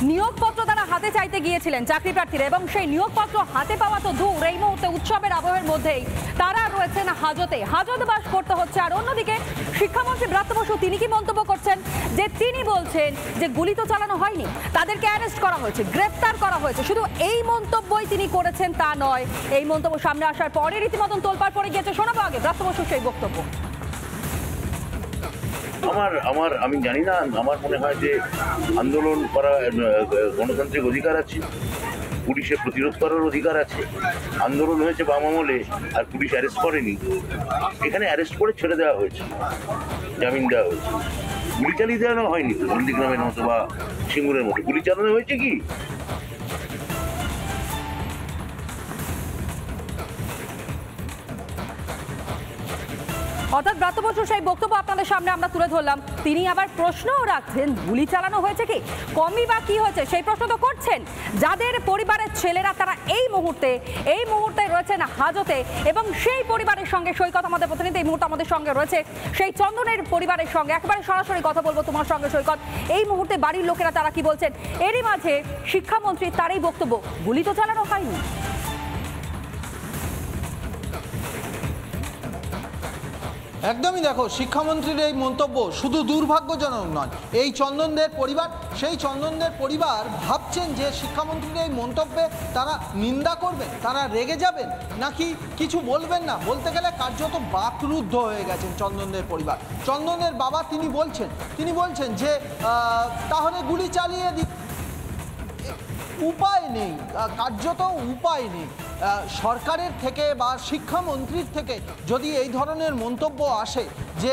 নিয়োগপত্র তারা হাতে চাইতে গিয়েছিলেন চাকরি প্রার্থীরা, এবং সেই নিয়োগপত্র হাতে পাওয়া তো দূর, এই মুহূর্তে উৎসবের আবহের মধ্যেই তারা রয়েছেন হাজতে, হাজতবাস করতে হচ্ছে। আর অন্যদিকে শিক্ষামন্ত্রী ব্রাত্য বসু তিনি কি মন্তব্য করছেন, যে তিনি বলছেন যে গুলি তো চালানো হয়নি, তাদেরকে অ্যারেস্ট করা হয়েছে, গ্রেফতার করা হয়েছে। শুধু এই মন্তব্যই তিনি করেছেন তা নয়, এই মন্তব্য সামনে আসার পরে রীতিমতন তোলপাড় পড়ে গিয়েছে। শোনাবো আগে ব্রাত্য বসুর সেই বক্তব্য। আমি জানি না, আমার মনে হয় যে আন্দোলন করা গণতান্ত্রিক অধিকার আছে, পুলিশের প্রতিরোধ করার অধিকার আছে। আন্দোলন হয়েছে বাম আমলে, আর পুলিশ অ্যারেস্ট করেনি, এখানে অ্যারেস্ট করে ছেড়ে দেওয়া হয়েছে, জামিন দেওয়া হয়েছে। গুলি চালিয়ে দেওয়ানো হয়নি তো, নন্দীগ্রামের মতো বা সিঙ্গুরের মতো গুলি চালানো হয়েছে কি? অর্থাৎ ব্রাত্য বসুর সেই বক্তব্য আপনাদের সামনে আমরা তুলে ধরলাম। তিনি আবার প্রশ্নও রাখছেন, গুলি চালানো হয়েছে কি, কমই বা কি হয়েছে, সেই প্রশ্ন তো করছেন। যাদের পরিবারের ছেলেরা তারা এই মুহূর্তে রয়েছেন হাজতে, এবং সেই পরিবারের সঙ্গে সৈকত আমাদের প্রতিনিধি এই মুহূর্তে আমাদের সঙ্গে রয়েছে, সেই চন্দনের পরিবারের সঙ্গে একেবারে সরাসরি কথা বলবো তোমার সঙ্গে সৈকত। এই মুহূর্তে বাড়ির লোকেরা তারা কি বলছেন, এরই মাঝে শিক্ষামন্ত্রী তার এই বক্তব্য, গুলি তো চালানো হয়নি। একদমই দেখো, শিক্ষামন্ত্রীর এই মন্তব্য শুধু দুর্ভাগ্যজনক নয়। এই চন্দনদের পরিবার, সেই চন্দনদের পরিবার ভাবছেন যে শিক্ষামন্ত্রীর এই মন্তব্যে তারা নিন্দা করবেন, তারা রেগে যাবেন, নাকি কিছু বলবেন না। বলতে গেলে কার্যত বাকরুদ্ধ হয়ে গেছেন চন্দনদের পরিবার। চন্দনের বাবা তিনি বলছেন যে তাহলে গুলি চালিয়ে উপায় নেই, কার্যত উপায় নেই। সরকারের থেকে বা শিক্ষামন্ত্রীর থেকে যদি এই ধরনের মন্তব্য আসে যে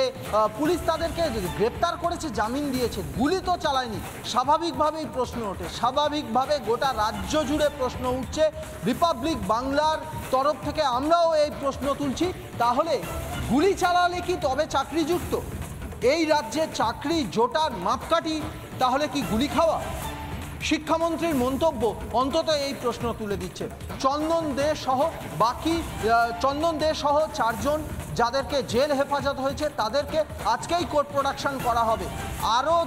পুলিশ তাদেরকে গ্রেপ্তার করেছে, জামিন দিয়েছে, গুলি তো চালায়নি, স্বাভাবিকভাবেই প্রশ্ন ওঠে, স্বাভাবিকভাবে গোটা রাজ্য জুড়ে প্রশ্ন উঠছে। রিপাবলিক বাংলার তরফ থেকে আমরাও এই প্রশ্ন তুলছি, তাহলে গুলি চালালে কি তবে চাকরিযুক্ত? এই রাজ্যে চাকরি জোটার মাপকাঠি তাহলে কি গুলি খাওয়া? শিক্ষামন্ত্রীর মন্তব্য অন্তত এই প্রশ্ন তুলে দিচ্ছে। চন্দন দে সহ 4 জন যাদেরকে জেল হেফাজত হয়েছে তাদেরকে আজকেই কোর্ট প্রোডাকশন করা হবে। আরও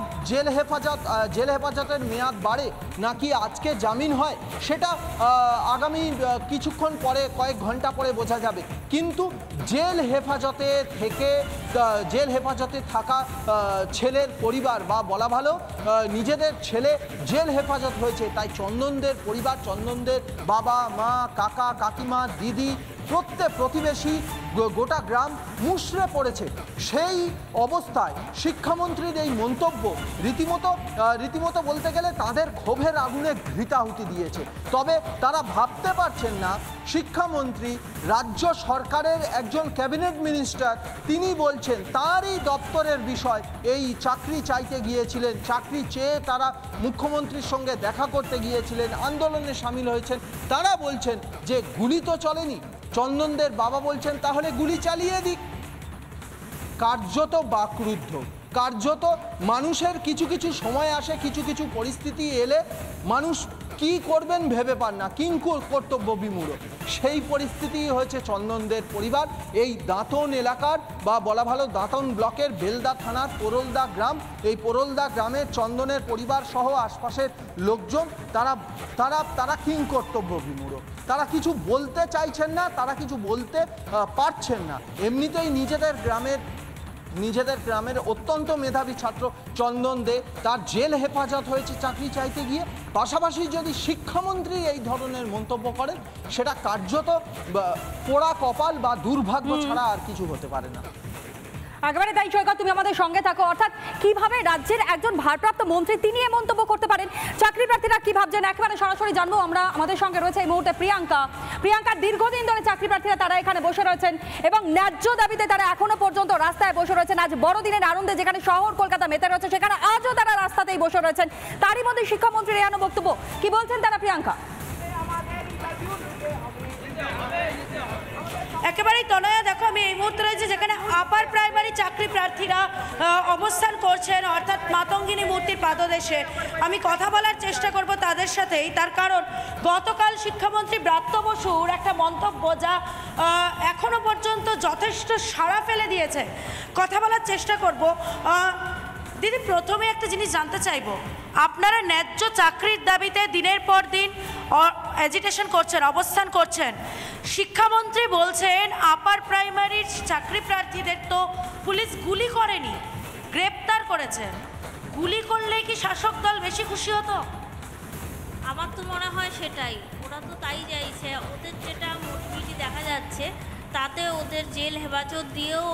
জেল হেফাজতের মেয়াদ বাড়ে নাকি আজকে জামিন হয় সেটা আগামী কিছুক্ষণ পরে, কয়েক ঘন্টা পরে বোঝা যাবে। কিন্তু জেল হেফাজতে থাকা ছেলের পরিবার, বা বলা ভালো নিজেদের ছেলে জেল হেফাজত হয়েছে, তাই চন্দনদের পরিবার, চন্দনদের বাবা মা, কাকা কাকিমা, দিদি, প্রতিবেশী, গোটা গ্রাম মুষড়ে পড়েছে। সেই অবস্থায় শিক্ষামন্ত্রীর এই মন্তব্য রীতিমতো বলতে গেলে তাদের ক্ষোভের আগুনে ঘৃতাহুতি দিয়েছে। তবে তারা ভাবতে পারছেন না শিক্ষামন্ত্রী রাজ্য সরকারের একজন ক্যাবিনেট মিনিস্টার, তিনি বলছেন তারই দপ্তরের বিষয়, এই চাকরি চাইতে গিয়েছিলেন, চাকরি চেয়ে তারা মুখ্যমন্ত্রীর সঙ্গে দেখা করতে গিয়েছিলেন, আন্দোলনে সামিল হয়েছেন, তারা বলছেন যে গুলি তো চলেনি। চন্দনদের বাবা বলছেন তাহলে গুলি চালিয়ে দিক। কার্যত বাকরুদ্ধ, কার্যত মানুষের কিছু সময় আসে, কিছু পরিস্থিতি এলে মানুষ কি করবেন ভেবে পান না, কিংকুর কর্তব্য বিমূঢ়। সেই পরিস্থিতি হয়েছে চন্দনদের পরিবার। এই দাঁতন এলাকার, বা বলা ভালো দাঁতন ব্লকের বেলদা থানার পোরলদা গ্রাম, এই পোরলদা গ্রামের চন্দনের পরিবার সহ আশপাশের লোকজন তারা কিংকর্তব্য বিমূঢ়। তারা কিছু বলতে চাইছেন না, তারা কিছু বলতে পারছেন না। এমনিতেই নিজেদের গ্রামের অত্যন্ত মেধাবী ছাত্র চন্দন দে, তার জেল হেফাজত হয়েছে চাকরি চাইতে গিয়ে। পাশাপাশি যদি শিক্ষামন্ত্রী এই ধরনের মন্তব্য করেন, সেটা কার্যত পোড়া কপাল বা দুর্ভাগ্য ছাড়া আর কিছু হতে পারে না। একেবারে তাই সৈকত, তুমি আমাদের সঙ্গে থাকো। অর্থাৎ কিভাবে রাজ্যের একজন ভারপ্রাপ্ত মন্ত্রী তিনি এ মন্তব্য করতে পারেন, চাকরি প্রার্থীরা কি ভাবছেন একেবারে সরাসরি জানবো আমরা। আমাদের সঙ্গে রয়েছে এই মুহূর্তে প্রিয়াঙ্কা। দীর্ঘদিন ধরে চাকরি প্রার্থীরা তারা এখানে বসে রয়েছেন এবং ন্যায্য দাবিতে তারা এখনো পর্যন্ত রাস্তায় বসে রয়েছেন। আজ বড়দিনের আনন্দে যেখানে শহর কলকাতা মেতে রয়েছে, সেখানে আজও তারা রাস্তাতেই বসে রয়েছেন। তারই মধ্যে শিক্ষামন্ত্রীর এমন বক্তব্য, কি বলছেন তারা প্রিয়াঙ্কা? একেবারেই তনয়া, দেখো আমি এই মুহূর্তে রয়েছে যেখানে আপার প্রাইমারি চাকরি প্রার্থীরা অবস্থান করছেন, অর্থাৎ মাতঙ্গিনী মূর্তির পাদদেশে। আমি কথা বলার চেষ্টা করব তাদের সাথেই, তার কারণ গতকাল শিক্ষামন্ত্রী ব্রাত্য বসুর একটা মন্তব্য যা এখনো পর্যন্ত যথেষ্ট সাড়া ফেলে দিয়েছে। কথা বলার চেষ্টা করব। দিদি, প্রথমে একটা জিনিস জানতে চাইবো, আপনারা ন্যায্য চাকরির দাবিতে দিনের পর দিন এজিটেশন করছেন, অবস্থান করছেন। শিক্ষামন্ত্রী বলছেন আপার প্রাইমারির চাকরি প্রার্থীদের তো পুলিশ গুলি করেনি, গ্রেপ্তার করেছেন। গুলি করলে কি শাসক দল বেশি খুশি হতো? আমার তো মনে হয় সেটাই, ওরা তো তাই চাইছে। ওদের যেটা মোটিভিটি দেখা যাচ্ছে তাতে ওদের জেল হেফাজত দিয়েও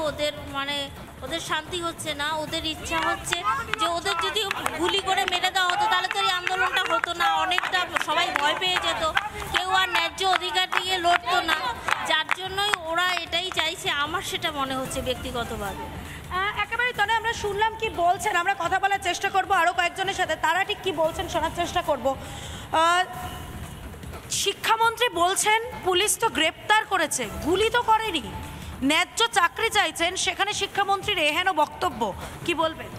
ওদের শান্তি হচ্ছে না। ওদের ইচ্ছা হচ্ছে যে ওদের যদি গুলি করে মেরে দেওয়া হতো তাহলে তো এই আন্দোলনটা হতো না, অনেকটা সবাই ভয় পেয়ে যেত, কেউ আর ন্যায্য অধিকার নিয়ে লড়তো না। যার জন্যই ওরা এটাই চাইছে, আমার সেটা মনে হচ্ছে ব্যক্তিগতভাবে। একেবারে তবে আমরা শুনলাম কি বলছেন, আমরা কথা বলার চেষ্টা করব আরও কয়েকজনের সাথে, তারা ঠিক কি বলছেন শোনার চেষ্টা করব। শিক্ষামন্ত্রী বলছেন পুলিশ তো গ্রেপ্তার করেছে, গুলি তো করেনি, ন্যায্য চাকরি চাইছেন, সেখানে শিক্ষামন্ত্রীর এহেন বক্তব্য, কি বলবেন?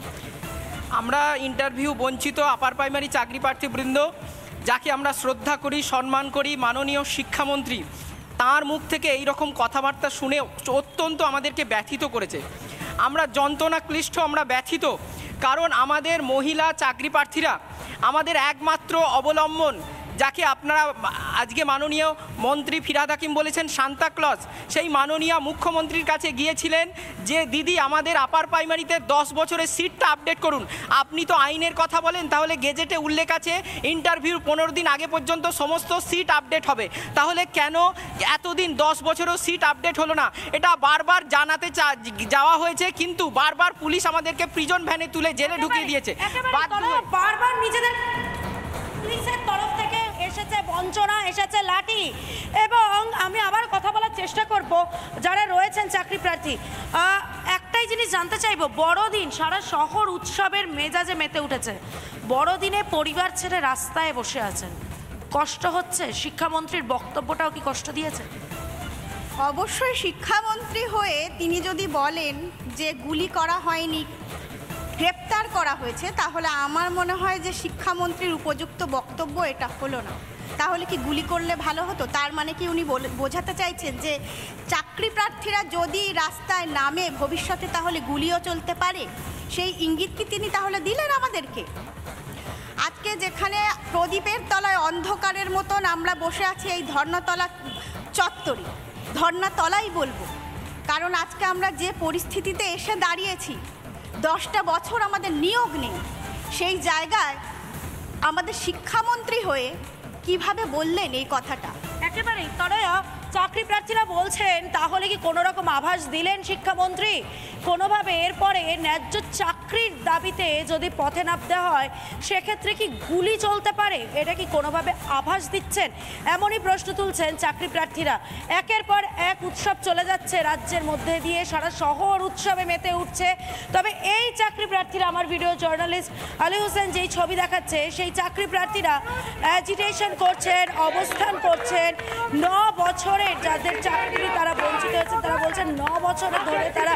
আমরা ইন্টারভিউ বঞ্চিত আপার প্রাইমারি চাকরি প্রার্থীবৃন্দ, যাকে আমরা শ্রদ্ধা করি, সম্মান করি, মাননীয় শিক্ষামন্ত্রী, তার মুখ থেকে এই রকম কথাবার্তা শুনে অত্যন্ত আমাদেরকে ব্যথিত করেছে। আমরা যন্ত্রণা ক্লিষ্ট, আমরা ব্যথিত, কারণ আমাদের মহিলা চাকরি প্রার্থীরা আমাদের একমাত্র অবলম্বন, যাকে আপনারা আজকে মাননীয় মন্ত্রী ফিরহাদ হাকিম বলেছেন সান্তা ক্লজ, সেই মাননীয় মুখ্যমন্ত্রীর কাছে গিয়েছিলেন যে দিদি আমাদের আপার প্রাইমারিতে 10 বছরের সিটটা আপডেট করুন। আপনি তো আইনের কথা বলেন, তাহলে গেজেটে উল্লেখ আছে ইন্টারভিউর 15 দিন আগে পর্যন্ত সমস্ত সিট আপডেট হবে, তাহলে কেন এতদিন 10 বছরেও সিট আপডেট হলো না? এটা বারবার জানাতে যাওয়া হয়েছে, কিন্তু বারবার পুলিশ আমাদেরকে প্রিজন ভ্যানে তুলে জেলে ঢুকিয়ে দিয়েছে। বারবার নিজেদের পুলিশের তরফ থেকে এসেছে বঞ্চনা, এসেছে লাঠি। এবং আমি আবার কথা বলার চেষ্টা করব যারা রয়েছেন চাকরি প্রার্থী, একটাই জিনিস জানতে চাইবো, বড়দিন সারা শহর উৎসবের মেজাজে মেতে উঠেছে, বড়দিনে পরিবার ছেড়ে রাস্তায় বসে আছেন, কষ্ট হচ্ছে? শিক্ষামন্ত্রীর বক্তব্যটাও কি কষ্ট দিয়েছে? অবশ্যই শিক্ষামন্ত্রী হয়ে তিনি যদি বলেন যে গুলি করা হয়নি, গ্রেপ্তার করা হয়েছে, তাহলে আমার মনে হয় যে শিক্ষামন্ত্রীর উপযুক্ত বক্তব্য এটা হলো না। তাহলে কি গুলি করলে ভালো হতো? তার মানে কি উনি বোঝাতে চাইছেন যে চাকরি প্রার্থীরা যদি রাস্তায় নামে ভবিষ্যতে তাহলে গুলিও চলতে পারে? সেই ইঙ্গিত কি তিনি তাহলে দিলেন আমাদেরকে? আজকে যেখানে প্রদীপের তলায় অন্ধকারের মতন আমরা বসে আছি এই ধর্নাতলা চত্বরে, ধর্নাতলাই বলবো, কারণ আজকে আমরা যে পরিস্থিতিতে এসে দাঁড়িয়েছি, 10টা বছর আমাদের নিয়োগ নেই, সেই জায়গায় আমাদের শিক্ষামন্ত্রী হয়ে কিভাবে বললেন এই কথাটা? একেবারেই তনয়া, চাকরি প্রার্থীরা বলছেন তাহলে কি কোনো রকম আভাস দিলেন শিক্ষামন্ত্রী কোনোভাবে এরপরে ন্যায্য চাকরির দাবিতে যদি পথে নামতে হয় সেক্ষেত্রে কি গুলি চলতে পারে? এটা কি কোনোভাবে আভাস দিচ্ছেন? এমনই প্রশ্ন তুলছেন চাকরি প্রার্থীরা। একের পর এক উৎসব চলে যাচ্ছে রাজ্যের মধ্যে দিয়ে, সারা শহর উৎসবে মেতে উঠছে। তবে এই চাকরি প্রার্থীরা, আমার ভিডিও জার্নালিস্ট আলী হোসেন যেই ছবি দেখাচ্ছে, সেই চাকরি প্রার্থীরা অ্যাজিটেশন করছেন, অবস্থান করছেন। 9 বছরের যাদের চাকরি তারা বঞ্চিত হয়েছেন, তারা বলছেন 9 বছরের ধরে তারা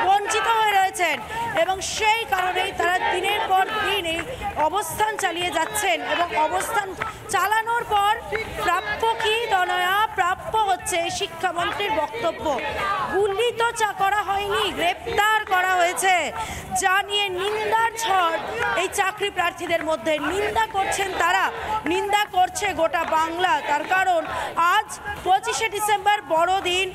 বঞ্চিত হয়ে রয়েছেন এবং সেই কারণেই তারা দিনের পর দিন এই অবস্থান চালিয়ে যাচ্ছেন। এবং অবস্থান চালানোর পর প্রাপ্য কি তনয়া? প্রাপ্য হচ্ছে শিক্ষামন্ত্রীর বক্তব্য, গুলি তো করা হয়নি, গ্রেপ্তার করা হয়েছে, যা নিয়ে নিন্দার ঝড় এই চাকরি প্রার্থীদের মধ্যে। নিন্দা করছেন তারা, নিন্দা করছে গোটা বাংলা। তার কারণ আজ 25শে ডিসেম্বর বড়দিন,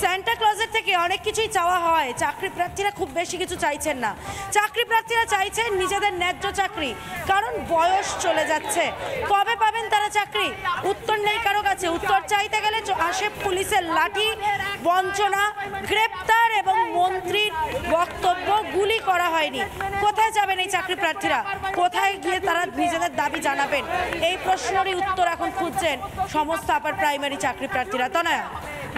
সান্তা ক্লজের থেকে অনেক কিছুই চাওয়া হয়, চাকরি প্রার্থীরা খুব বেশি কিছু চাইছেন না। চাকরি প্রার্থীরা চাইছেন নিজেদের ন্যায্য চাকরি, কারণ বয়স চলে যাচ্ছে। কবে পাবেন তারা চাকরি? উত্তর নেই কারো কাছে। উত্তর চাইতে গেলে আসে পুলিশের লাঠি, বঞ্চনা, গ্রেপ্তার এবং মন্ত্রীর বক্তব্য গুলি করা হয়নি। কোথায় যাবেন এই চাকরি প্রার্থীরা? কোথায় গিয়ে তারা নিজেদের দাবি জানাবেন? এই প্রশ্নেরই উত্তর এখন খুঁজছেন সমস্ত আপার প্রাইমারি চাকরি প্রার্থীরা। তো না,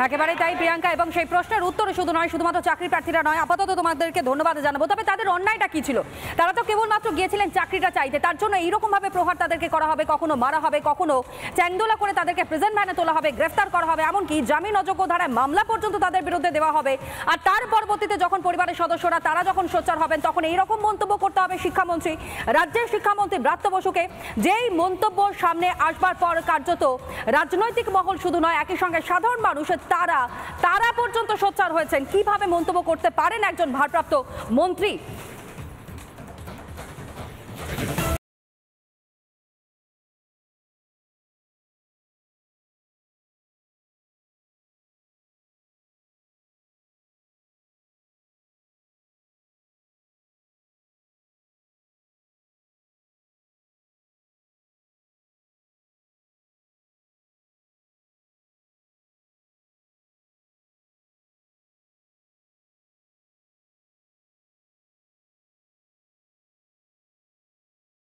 একেবারেই তাই প্রিয়াঙ্কা, এবং সেই প্রশ্নের উত্তর শুধু নয়, শুধুমাত্র চাকরি প্রার্থীরা নয়, আপাতত তোমাদেরকে ধন্যবাদ জানাবো। তবে তাদের অন্যায়টা কি ছিল? তারা তো কেবলমাত্র গিয়েছিলেন চাকরিটা চাইতে, তার জন্য এইরকমভাবে প্রহার তাদেরকে করা হবে, কখনো মারা হবে, কখনো চ্যাংদোলা করে তাদেরকে প্রেজেন্ট ভ্যানে তোলা হবে, গ্রেফতার করা হবে, এমনকি জামিন অযোগ্য ধারায় মামলা পর্যন্ত তাদের বিরুদ্ধে দেওয়া হবে। আর তার পরবর্তীতে যখন পরিবারের সদস্যরা তারা যখন সোচ্চার হবেন, তখন এইরকম মন্তব্য করতে হবে শিক্ষামন্ত্রী, রাজ্যের শিক্ষামন্ত্রী ব্রাত্য বসুকে, যেই মন্তব্য সামনে আসবার পর কার্যত রাজনৈতিক মহল শুধু নয়, একই সঙ্গে সাধারণ মানুষ তারা পর্যন্ত সোচ্চার হয়েছেন। কিভাবে মন্তব্য করতে পারেন একজন ভারপ্রাপ্ত মন্ত্রী?